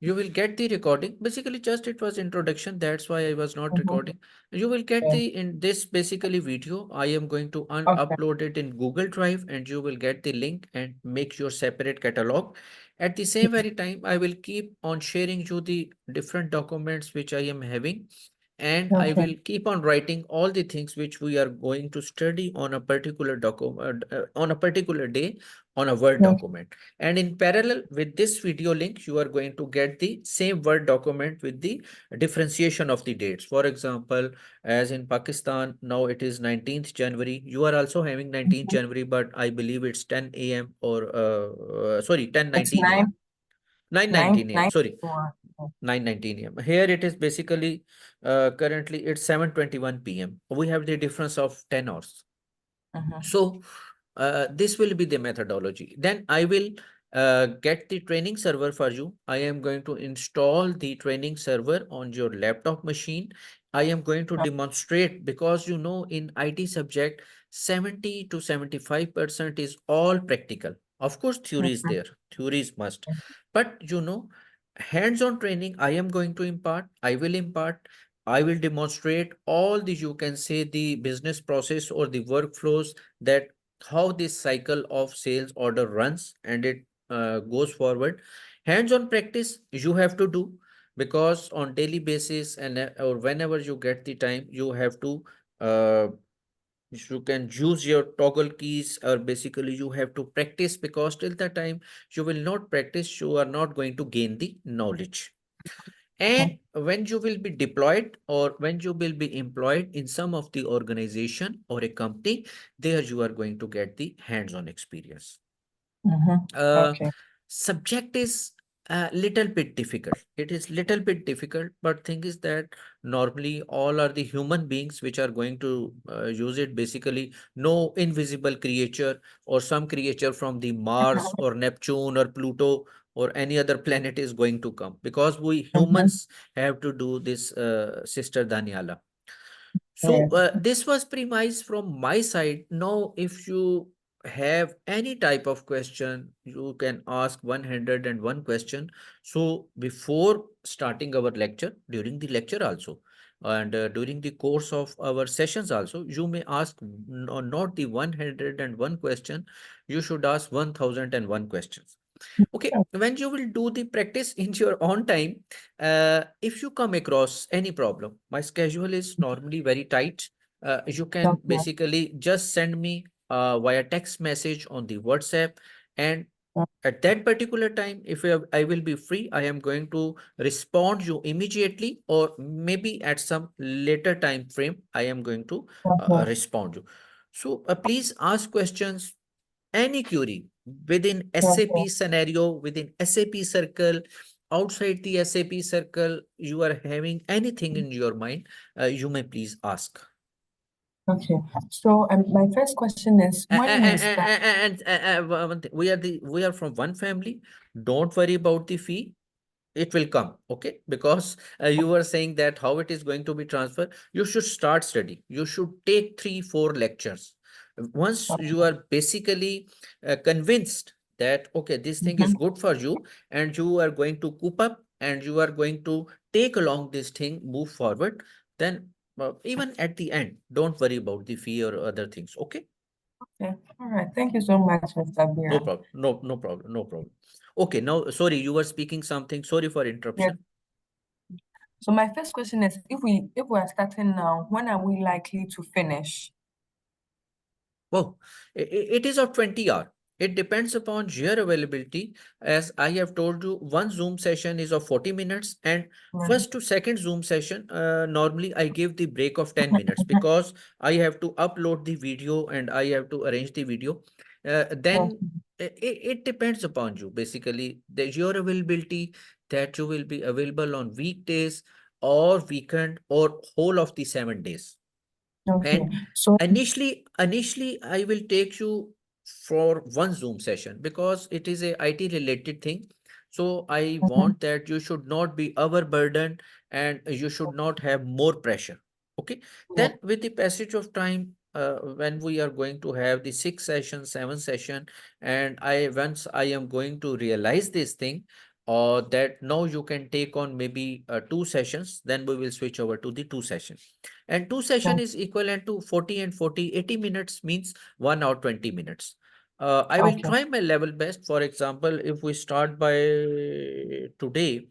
You will get the recording. Basically, just it was introduction. That's why I was not Mm-hmm. recording. You will get Yeah. the in this basically video. I am going to Okay. upload it in Google Drive, and you will get the link and make your separate catalog. At the same very time, I will keep on sharing you the different documents which I am having, and I Okay. will keep on writing all the things which we are going to study on a particular document on a particular day on a Word Okay. document. And in parallel with this video link, you are going to get the same Word document with the differentiation of the dates. For example, as in Pakistan, now it is 19th January. You are also having 19th Mhm. January, but I believe it's 10 a.m. or sorry, It's 10:19 a.m. nine, 9:19 a.m. nine. Sorry, One. 9:19 a.m. Here it is basically currently it's 7:21 p.m. We have the difference of 10 hours. Mm-hmm. So this will be the methodology. Then I will get the training server for you. I am going to install the training server on your laptop machine. I am going to demonstrate because you know in IT subject 70 to 75% is all practical. Of course, theory is there. Theory is must. But you know, hands-on training I am going to impart. I will impart. I will demonstrate all the, you can say, the business process or the workflows, that how this cycle of sales order runs and it goes forward. Hands-on practice you have to do, because on daily basis and or whenever you get the time, you have to you can use your toggle keys, or basically you have to practice, because till the time you will not practice, you are not going to gain the knowledge. And when you will be deployed or when you will be employed in some of the organization or a company, there you are going to get the hands-on experience. Mm-hmm. Uh, Okay. Subject is a little bit difficult. It is little bit difficult, but thing is that normally all are the human beings which are going to use it. Basically, no invisible creature or some creature from the Mars or Neptune or Pluto or any other planet is going to come, because we Mm-hmm. humans have to do this, Sister Daniela. So Yes. this was premise from my side. Now, if you have any type of question, you can ask 101 question. So before starting our lecture, during the lecture also, and during the course of our sessions also, you may ask not the 101 question, you should ask 1001 questions. Okay, when you will do the practice in your own time, if you come across any problem, my schedule is normally very tight. You can Okay. basically just send me via text message on the WhatsApp, and at that particular time, if I will be free, I am going to respond you immediately, or maybe at some later time frame, I am going to Okay. respond you. So please ask questions, any query within Okay. SAP scenario, within SAP circle, outside the SAP circle, you are having anything in your mind, you may please ask. Okay. So, my first question is, when we start? One thing, we are from one family. Don't worry about the fee. It will come, okay? Because you were saying that how it is going to be transferred. You should start study. You should take 3 4 lectures. Once you are basically convinced that okay, this thing is Mhm. good for you, and you are going to coop up, and you are going to take along this thing, move forward, then even at the end, don't worry about the fee or other things, okay? Okay. All right. Thank you so much, Mr. No Biran. problem. No problem. No problem. Okay, now sorry, you were speaking something. Sorry for Yes. interruption. So my first question is, if we are starting now, when are we likely to finish? Wow, it is of 20 hour. It depends upon your availability. As I have told you, one Zoom session is of 40 minutes, and Mhm. first to second Zoom session, normally I give the break of 10 minutes, because I have to upload the video and I have to arrange the video. Then Okay. it depends upon you. Basically, your availability, that you will be available on weekdays or weekend or whole of the 7 days. Okay. And So. initially, I will take you for one Zoom session, because it is a IT related thing. So I Mhm. want that you should not be overburdened, and you should not have more pressure. Okay. Yeah. Then with the passage of time, when we are going to have the 6 session, 7 session, and once I am going to realize this thing, or that now you can take on maybe 2 sessions, then we will switch over to the 2 session. And 2 session is equivalent to 40 and 40, 80 minutes means 1 hour 20 minutes. I will Okay. try my level best. For example, if we start by today,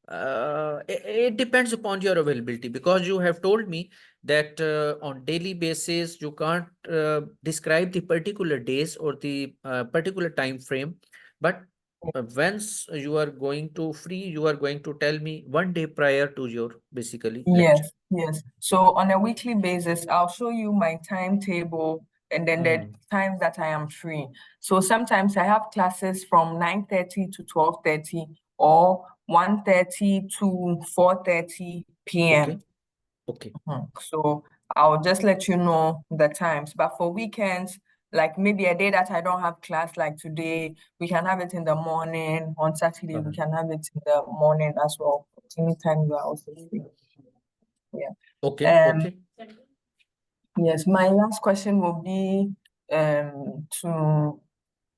it depends upon your availability, because you have told me that on daily basis you can't describe the particular days or the particular time frame, but once you are going to free, you are going to tell me one day prior to your basically lecture. Yes, yes. So on a weekly basis, I'll show you my timetable and then the Mhm. times that I am free. So sometimes I have classes from 9:30 to 12:30 or 1:30 to 4:30 Okay, p.m. okay. So I'll just let you know the times. But for weekends, like maybe a day that I don't have class, like today, we can have it in the morning. On Saturday, we Uh-huh. can have it in the morning as well. Anytime you are also free. Yeah. Okay, Um, okay. yes, my last question will be to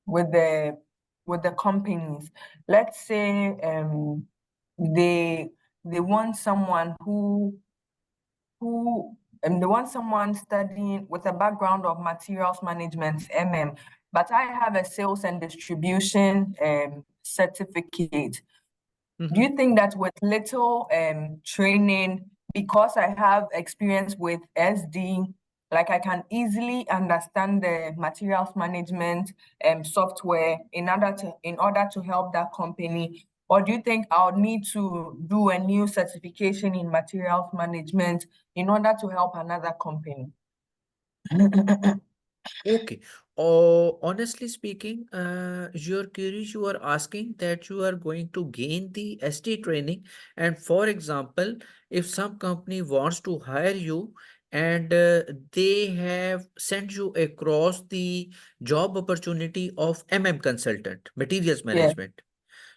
with the with the companies. Let's say they they want someone who they want someone studying with a background of materials management, but I have a sales and distribution certificate. Do Mhm. you think that with little training, because I have experience with SD, like I can easily understand the materials management software in order to help that company? Or do you think I'll need to do a new certification in materials management in order to help another company? Okay. Honestly speaking, your queries you are asking that you are going to gain the ST training. And for example, if some company wants to hire you and they have sent you across the job opportunity of consultant, materials Yes. management.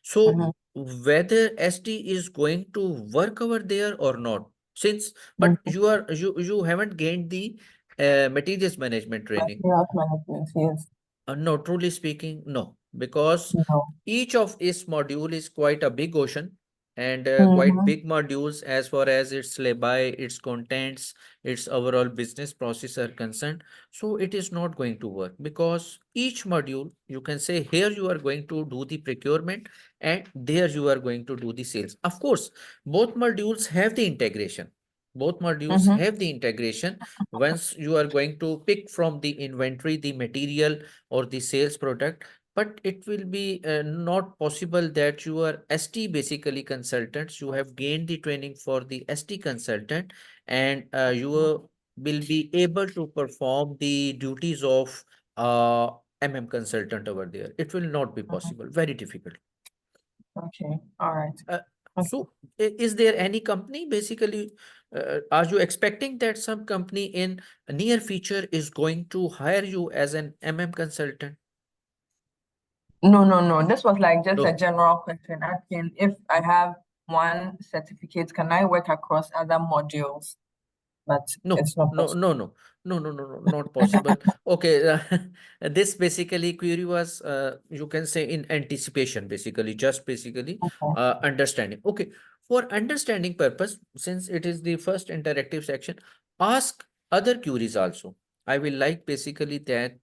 So Mhm, whether ST is going to work over there or not, since but mhm. you haven't gained the materials management training. Materials management, yes. No, truly speaking, no, because No. each of its module is quite a big ocean and quite Mm-hmm. big modules as far as its syllabi, its contents, its overall business process are concerned. So it is not going to work because each module, you can say here you are going to do the procurement and there you are going to do the sales. Of course, both modules have the integration. Both modules Mm-hmm. have the integration. Once you are going to pick from the inventory, the material or the sales product, but it will be not possible that you are ST basically consultants. You have gained the training for the ST consultant and you will be able to perform the duties of uh, consultant over there. It will not be possible. Very difficult. Okay. All right. Uh, Okay. so is there any company basically, are you expecting that some company in near future is going to hire you as an consultant? No, no, no. This was like just a No. general question asking if I have one certificate, can I work across other modules? But No, it's not no, possible. no, no, no, no, no, no, not possible. Okay, this basically query was, you can say in anticipation, basically, just basically Okay. understanding. Okay, for understanding purpose, since it is the first interactive section, ask other queries also. I will like basically that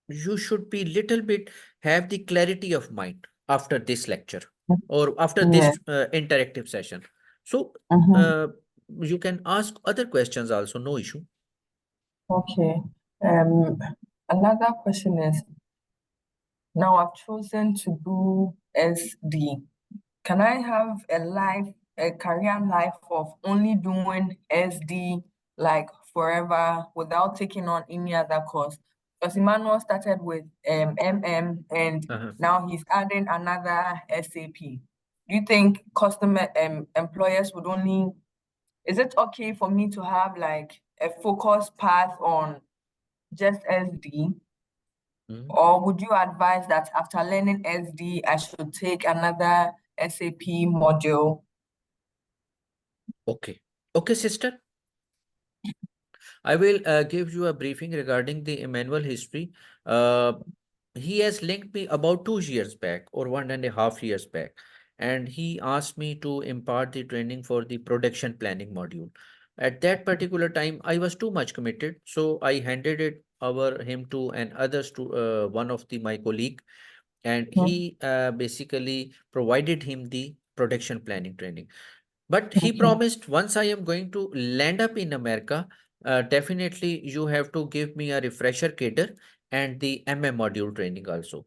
you should be little bit have the clarity of mind after this lecture or after Yeah. this interactive session. So Mm-hmm. uh, you can ask other questions also, no issue. Okay. Um, Another question is now I've chosen to do SD. Can I have a career life of only doing SD like forever without taking on any other course? Because Emmanuel started with and Uh-huh. now he's adding another SAP. Do you think customer employers would only, is it okay for me to have like a focused path on just SD? Mhm. Or would you advise that after learning SD, I should take another SAP module? Okay. Okay, sister. I will give you a briefing regarding the Emmanuel history. Uh, he has linked me about 2 years back or 1.5 years back. and he asked me to impart the training for the production planning module. At that particular time, I was too much committed, so I handed it over him to an others to one of the my colleague, and he basically provided him the production planning training. But he Okay. promised, once I am going to land up in America, definitely you have to give me a refresher cadre and the MM module training also.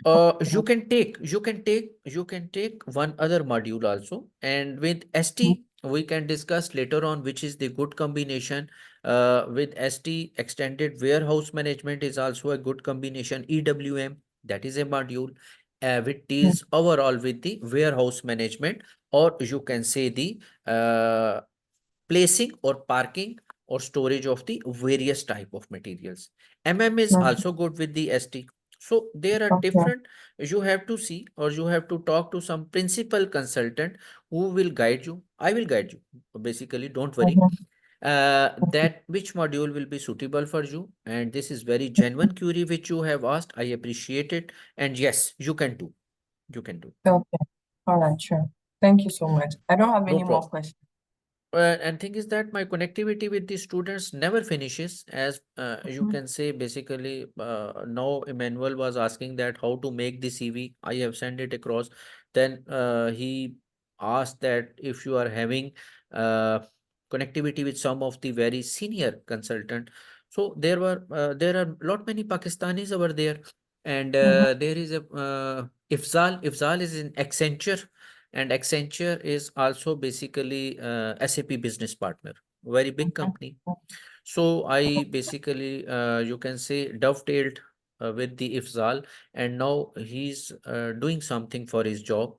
You can take one other module also, and with ST we can discuss later on which is the good combination. With ST, extended warehouse management is also a good combination. EWM, that is a module which deals overall with the warehouse management, or you can say the placing or parking or storage of the various type of materials. MM is also good with the ST. So there are Okay. different, you have to see or you have to talk to some principal consultant who will guide you. I will guide you. Basically, don't worry. That which module will be suitable for you. And this is very genuine query which you have asked. I appreciate it. And yes, you can do. You can do. Okay. All right, sure. Thank you so much. I don't have No any more problem. questions. And thing is that my connectivity with the students never finishes, as you can say. Basically, now Emmanuel was asking that how to make the CV. I have sent it across. Then he asked that if you are having uh, connectivity with some of the very senior consultant. So there are lot many Pakistanis over there, and there is a Ifzal. Ifzal is in Accenture, and Accenture is also basically SAP business partner, very big company. So I basically, you can say, dovetailed with the Ifzal, and now he's doing something for his job,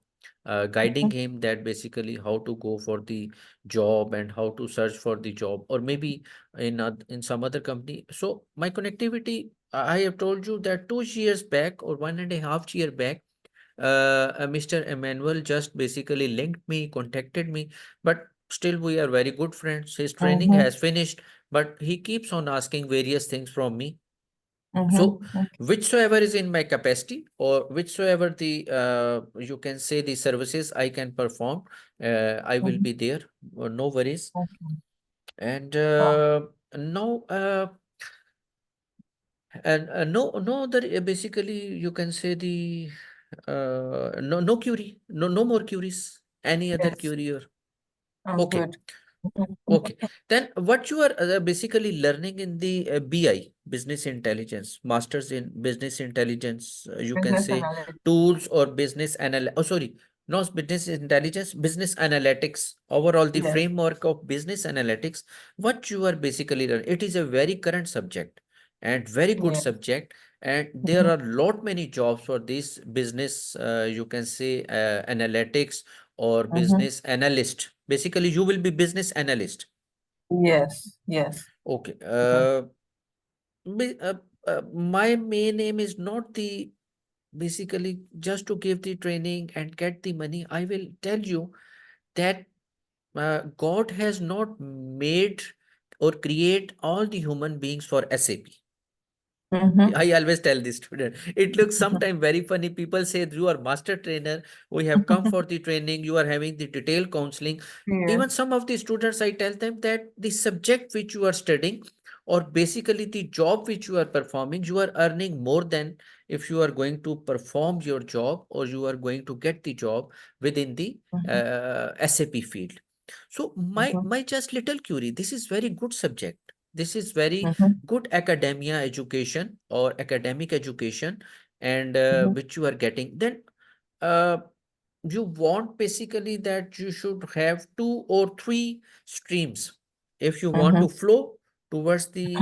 guiding him that basically how to go for the job and how to search for the job, or maybe in some other company. So my connectivity, I have told you that 2 years back or 1.5 year back, Mr. Emmanuel just basically linked me, contacted me, but still we are very good friends. His training has finished, but he keeps on asking various things from me. So, whichsoever is in my capacity, or whichsoever the you can say the services I can perform, I will be there. No worries. And now, no other. Basically, you can say the no query, no more queries. Any other Yes, query or I'm okay. good. Okay, then what you are basically learning in the BI, business intelligence, masters in business intelligence, you can Business say analyst. tools or business oh sorry, not business intelligence, business analytics, overall the Yes. framework of business analytics. What you are basically learning, it is a very current subject and very good Yeah. subject, and there are lot many jobs for this business, you can say analytics or business analyst. Basically, you will be business analyst. Yes. Yes. Okay. Ba- uh, my main aim is not the basically just to give the training and get the money. I will tell you that God has not made or create all the human beings for SAP. I always tell the student, it looks sometimes very funny. People say you are master trainer, we have come for the training, you are having the detailed counseling. Yes. Even some of the students, I tell them that the subject which you are studying, or basically the job which you are performing, you are earning more than if you are going to perform your job or you are going to get the job within the SAP field. So my just little query, this is very good subject. This is very good academia education or academic education, and which you are getting. Then uh, you want basically that you should have 2 or 3 streams. If you want to flow towards the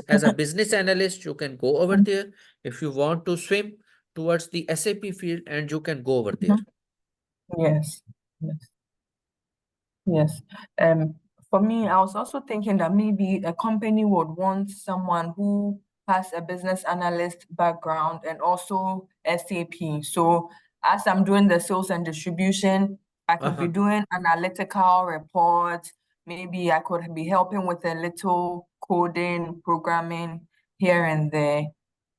as a business analyst, you can go over there. If you want to swim towards the SAP field, and you can go over there. Yes. Yes. Yes. For me, I was also thinking that maybe a company would want someone who has a business analyst background and also SAP. So as I'm doing the sales and distribution, I could be Uh-huh. doing analytical reports. Maybe I could be helping with a little coding, programming here and there,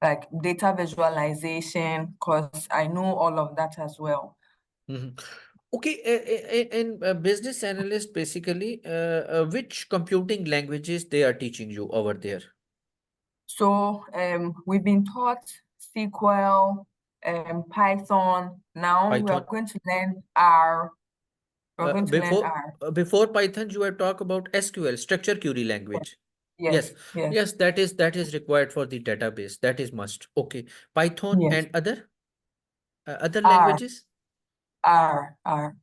like data visualization, because I know all of that as well. Mhm. Okay, in business analyst, basically, which computing languages they are teaching you over there? So we've been taught SQL, Python. Now we are Python. going to learn R. We're Uh, going to learn before R. before Python, you have talked about SQL, structure query language. Yes, Yes, yes, yes, that is required for the database. That is must. Okay, Python yes. and other R, languages. R.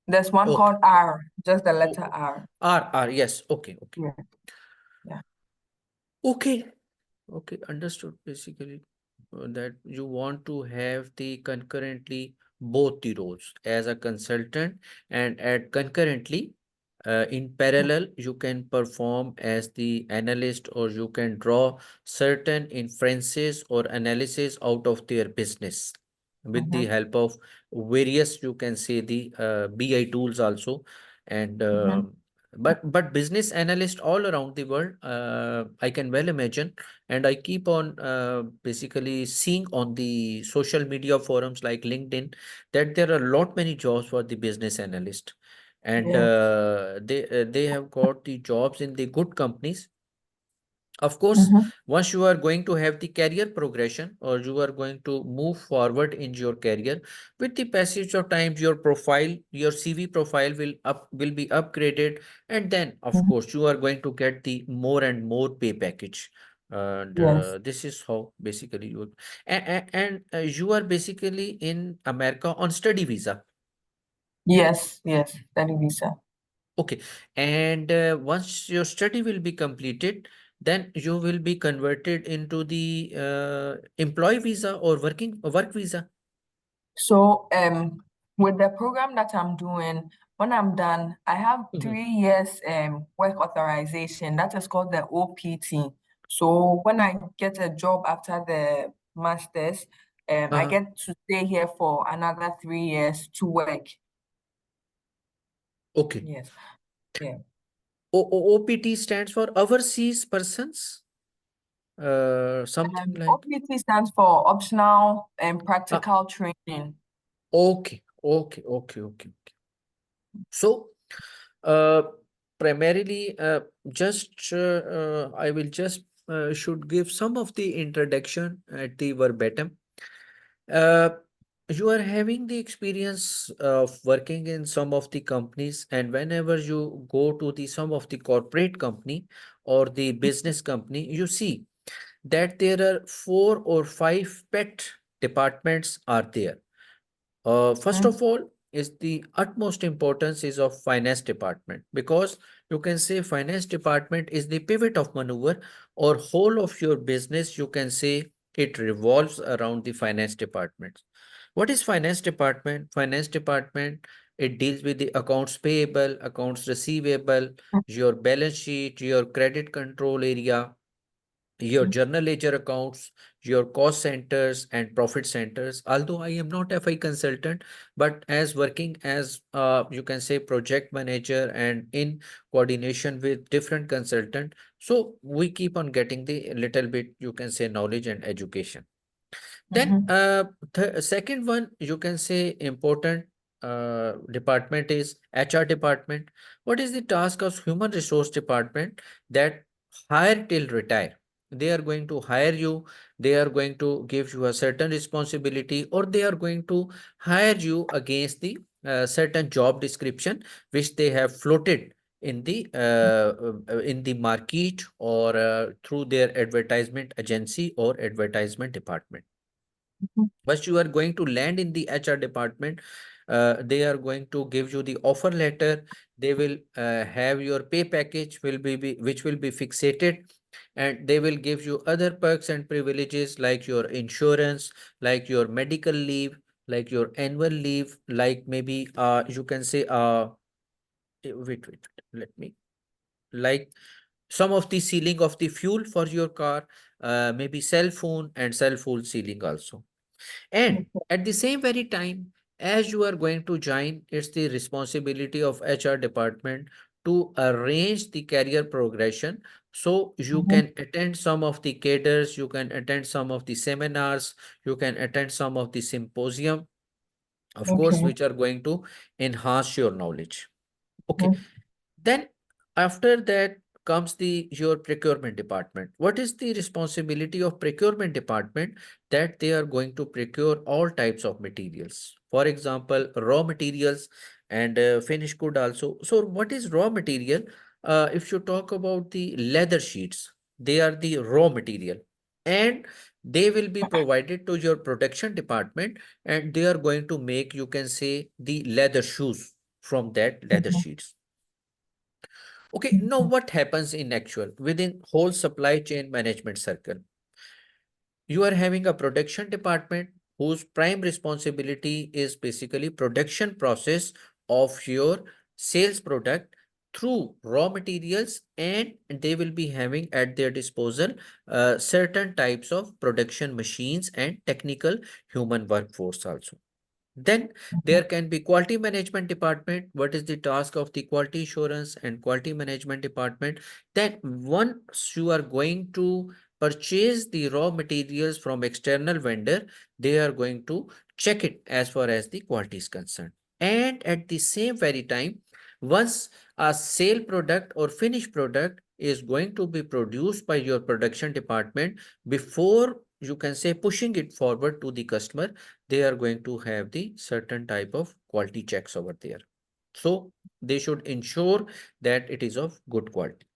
There's one Okay. called R, just the letter Oh, R. R. Yes. Okay. Okay. Yeah, yeah. Okay. Okay, understood. Basically, that you want to have the concurrently both the roles as a consultant and at concurrently in parallel you can perform as the analyst, or you can draw certain inferences or analysis out of their business with the Mm-hmm, help of various, you can say, the BI tools also. And mm-hmm. but business analyst all around the world, I can well imagine, and I keep on basically seeing on the social media forums like LinkedIn that there are a lot many jobs for the business analyst, and Yes. they have got the jobs in the good companies. Of course, Mm-hmm, once you are going to have the career progression, or you are going to move forward in your career, with the passage of time, your profile, your CV profile will be upgraded, and then of mm-hmm. course you are going to get the more and more pay package. And Yes, this is how basically you, and you are basically in America on study visa. yes. Study visa. Okay. And once your study will be completed, then you will be converted into the employee visa or work visa. So, with the program that I'm doing, when I'm done, I have Mhm. 3 years work authorization. That is called the OPT. So when I get a job after the master's, I Uh, get to stay here for another 3 years to work. okay. Yes, yeah. OPT stands for overseas persons. Something like. OPT stands for optional and Uh, practical training. okay. So, uh, primarily, just I will just should give some of the introduction at the verbatim. Uh, you are having the experience of working in some of the companies, and whenever you go to the some of the corporate company or the business company, you see that there are 4 or 5 pet departments are there. First Mhm, of all, is the utmost importance is of finance department, because you can say finance department is the pivot of maneuver, or whole of your business, you can say it revolves around the finance department. What is finance department? Finance department, it deals with the accounts payable, accounts receivable, your balance sheet, your credit control area, your mhm, journal ledger accounts, your cost centers and profit centers. Although I am not FI consultant, but as working as you can say project manager and in coordination with different consultant, so we keep on getting the little bit, you can say, knowledge and education. Then mhm, the second one, you can say, important department is HR department. What is the task of human resource department? That hire till retire. They are going to hire you. They are going to give you a certain responsibility, or they are going to hire you against the certain job description which they have floated in the market, or through their advertisement agency or advertisement department. mhm, Once you are going to land in the HR department, they are going to give you the offer letter. They will have your pay package which will be fixated, and they will give you other perks and privileges like your insurance, like your medical leave, like your annual leave, like maybe you can say wait, let me, like some of the sealing of the fuel for your car, maybe cell phone and cell phone sealing also. And at the same very time, as you are going to join, it's the responsibility of HR department to arrange the career progression. So you mhm, can attend some of the cadres, you can attend some of the seminars, you can attend some of the symposium, of course, Okay. which are going to enhance your knowledge. Okay. Mhm. Then after that comes the your procurement department. What is the responsibility of procurement department? That they are going to procure all types of materials. For example, raw materials and finished good also. So what is raw material? If you talk about the leather sheets, they are the raw material, and they will be provided to your production department, and they are going to make, you can say, the leather shoes from that leather Mhm. sheets. Okay, now what happens in actual within whole supply chain management circle? You are having a production department whose prime responsibility is basically production process of your sales product through raw materials, and they will be having at their disposal certain types of production machines and technical human workforce also. Then there can be quality management department. What is the task of the quality assurance and quality management department? That once you are going to purchase the raw materials from external vendor, they are going to check it as far as the quality is concerned. And at the same very time, once a sale product or finished product is going to be produced by your production department, before you can say pushing it forward to the customer, they are going to have the certain type of quality checks over there. So they should ensure that it is of good quality.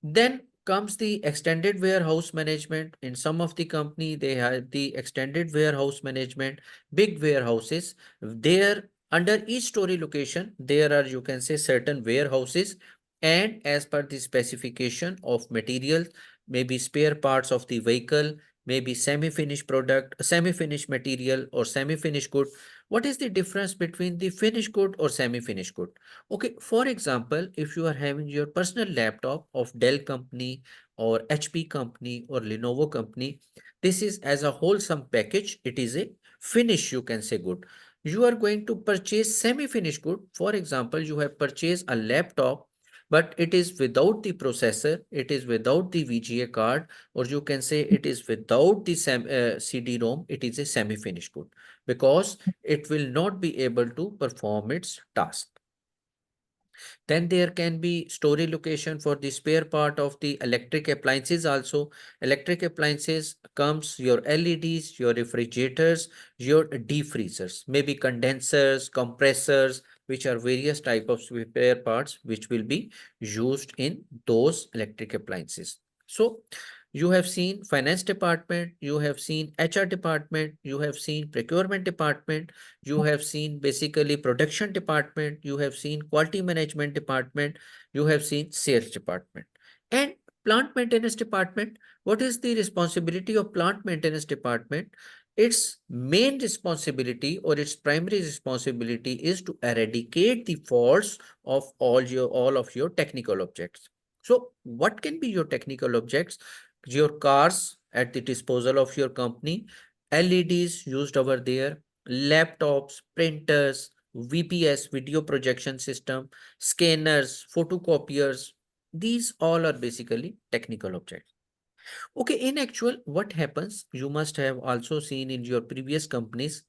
Then comes the extended warehouse management. In some of the company, they have the extended warehouse management, big warehouses. There, under each story location, there are, you can say, certain warehouses, and as per the specification of materials, maybe spare parts of the vehicle, maybe semi-finished product, semi-finished material or semi-finished good. What is the difference between the finished good or semi-finished good? Okay, for example, if you are having your personal laptop of Dell company or HP company or Lenovo company, this is as a wholesome package. It is a finish, you can say, good. You are going to purchase semi-finished good. For example, you have purchased a laptop, but it is without the processor, it is without the VGA card, or you can say it is without the CD-ROM. It is a semi-finished good because it will not be able to perform its task. Then there can be storage location for the spare part of the electric appliances also. Electric appliances comes your LEDs, your refrigerators, your deep freezers, maybe condensers, compressors, which are various type of spare parts which will be used in those electric appliances. So you have seen finance department, you have seen HR department, you have seen procurement department, you have seen basically production department, you have seen quality management department, you have seen sales department. And plant maintenance department, what is the responsibility of plant maintenance department? Its main responsibility or its primary responsibility is to eradicate the faults of all of your technical objects. So what can be your technical objects? Your cars at the disposal of your company, LEDs used over there, laptops, printers, VPS, video projection system, scanners, photocopiers. These all are basically technical objects. Okay, in actual, what happens? You must have also seen in your previous companies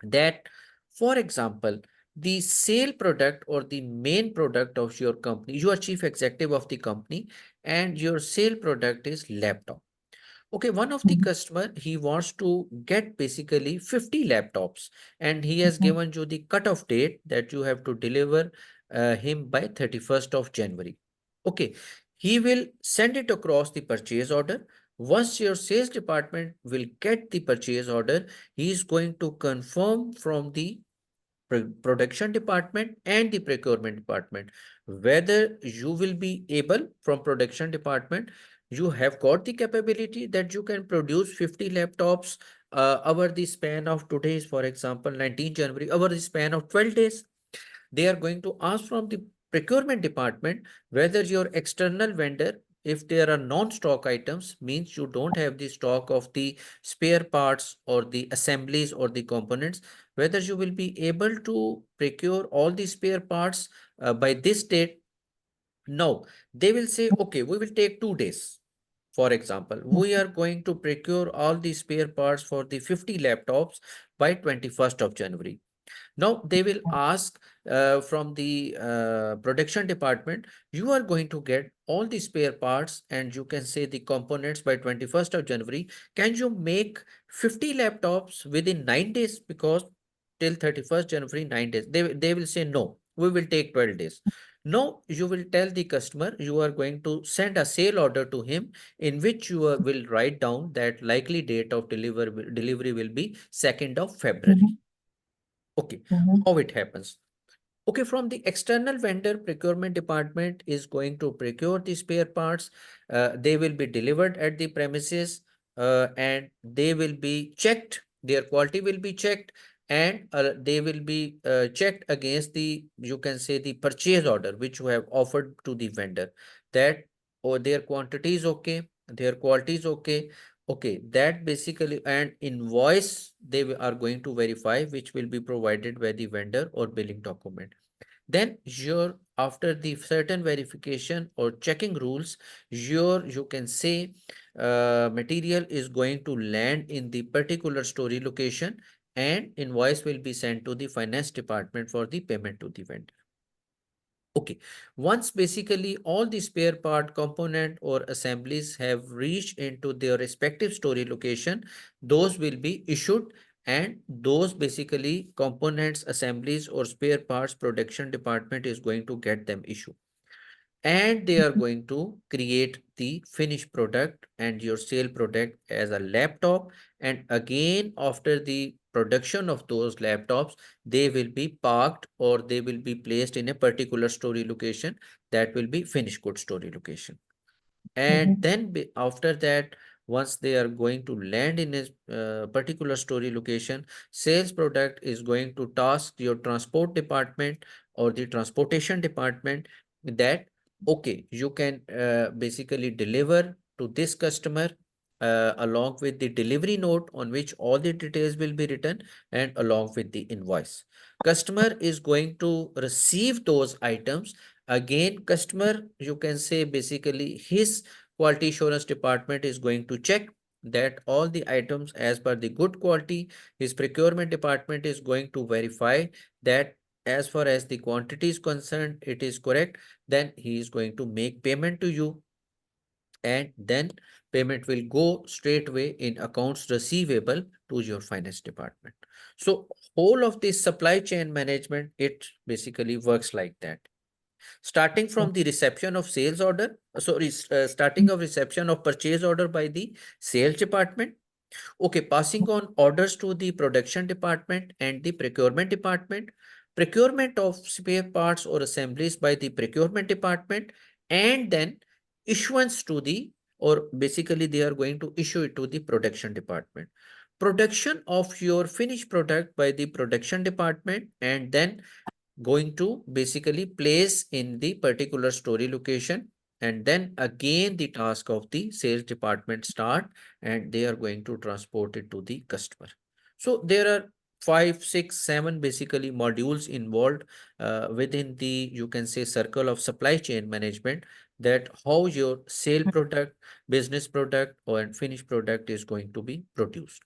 that, for example, the sale product or the main product of your company, you are chief executive of the company, and your sale product is laptop. Okay, one of the Mhm. customer, he wants to get basically 50 laptops, and he has Mhm. given you the cutoff date that you have to deliver him by 31st of January. Okay, he will send it across the purchase order. Once your sales department will get the purchase order, he is going to confirm from the production department and the procurement department whether you will be able, from production department, you have got the capability that you can produce 50 laptops over the span of today's, for example, 19 January, over the span of 12 days. They are going to ask from the procurement department whether your external vendor, if there are non-stock items, means you don't have the stock of the spare parts or the assemblies or the components, whether you will be able to procure all the spare parts by this date. No, they will say, okay, we will take 2 days. For example, we are going to procure all the spare parts for the 50 laptops by 21st of January. Now they will ask from the production department, you are going to get all the spare parts and you can say the components by 21st of January. Can you make 50 laptops within 9 days? Because till 31st January, 9 days. They will say, no, we will take 12 days. No, you will tell the customer you are going to send a sale order to him in which you will write down that likely date of delivery will be 2nd of February. Mhm. Okay, Mhm. how it happens? Okay, from the external vendor, procurement department is going to procure the spare parts. They will be delivered at the premises and they will be checked. Their quality will be checked and they will be checked against the, you can say, the purchase order which you have offered to the vendor, that or their quantity is okay, their quality is okay. Okay, that basically, and invoice are going to verify, which will be provided by the vendor or billing document. Then your, after the certain verification or checking rules, your, you can say, material is going to land in the particular story location and invoice will be sent to the finance department for the payment to the vendor. Okay, once basically all the spare part component or assemblies have reached into their respective storage location, those will be issued and those basically components, assemblies or spare parts production department is going to get them issued and they are going to create the finished product and your sale product as a laptop. And again, after the production of those laptops, they will be parked or they will be placed in a particular storage location, that will be finished good storage location. And Mhm. then after that, once they are going to land in a particular story location, sales product is going to task your transport department or the transportation department that, okay, you can basically deliver to this customer along with the delivery note on which all the details will be written and along with the invoice. Customer is going to receive those items. Again, customer, you can say basically his quality assurance department is going to check that all the items as per the good quality. His procurement department is going to verify that as far as the quantity is concerned, it is correct. Then he is going to make payment to you and then payment will go straight away in accounts receivable to your finance department. So whole of this supply chain management, it basically works like that. Starting from the reception of sales order, starting of reception of purchase order by the sales department. Okay, passing on orders to the production department and the procurement department, procurement of spare parts or assemblies by the procurement department, and then issuance to the, or basically they are going to issue it to the production department. Production of your finished product by the production department and then going to basically place in the particular story location, and then again the task of the sales department start and they are going to transport it to the customer. So there are 5, 6, 7 basically modules involved within the, you can say, circle of supply chain management, that how your sale product, business product or finished product is going to be produced.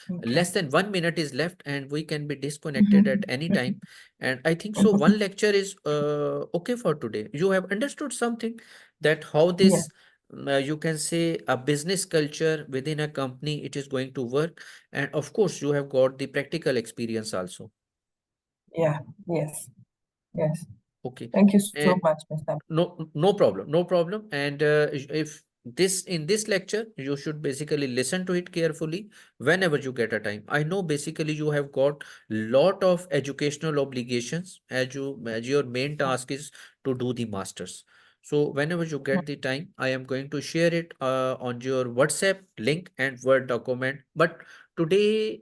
Okay. Less than 1 minute is left and we can be disconnected at Mhm. any time. And I think so one lecture is okay for today. You have understood something, that how Yeah, this you can say a business culture within a company, it is going to work. And of course you have got the practical experience also. yeah, yes, yes. Okay. Thank you And so much, Mr. no problem, no problem. And if this, in this lecture, you should basically listen to it carefully whenever you get a time. I know basically you have got lot of educational obligations as your main task is to do the masters. So whenever you get the time, I am going to share it on your WhatsApp link and Word document. But today